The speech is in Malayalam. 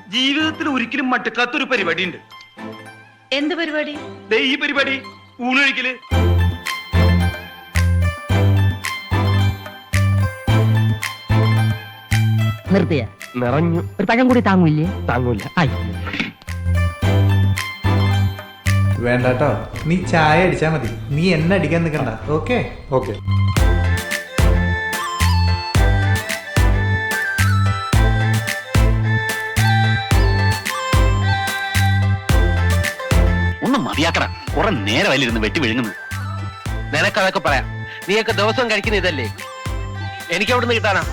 ജീവിതത്തിൽ ഒരിക്കലും മട്ടക്കാത്തൊരു പരിപാടി ഉണ്ട്. എന്ത് പരിപാടി? ഈ പരിപാടി ഊണൊഴിക്കല്. നിർത്തിയ നിറഞ്ഞു. ഒരു പഴം കൂടി താങ്ങൂല്ലേ? താങ്ങൂല. വേണ്ടട്ടോ, നീ ചായ അടിച്ചാ മതി, നീ എന്നെ അടിക്കാൻ നിൽക്കണ്ട. Okay okay. ഒന്ന് മതിയാക്കട, കുറെ നേരം വലിരുന്ന് വെട്ടി വിഴുങ്ങുന്നു. നിനക്കതൊക്കെ പറയാം, നീയൊക്കെ ദിവസം കഴിക്കുന്ന ഇതല്ലേ, എനിക്ക് എവിടെ നിന്ന് കിട്ടാനാ?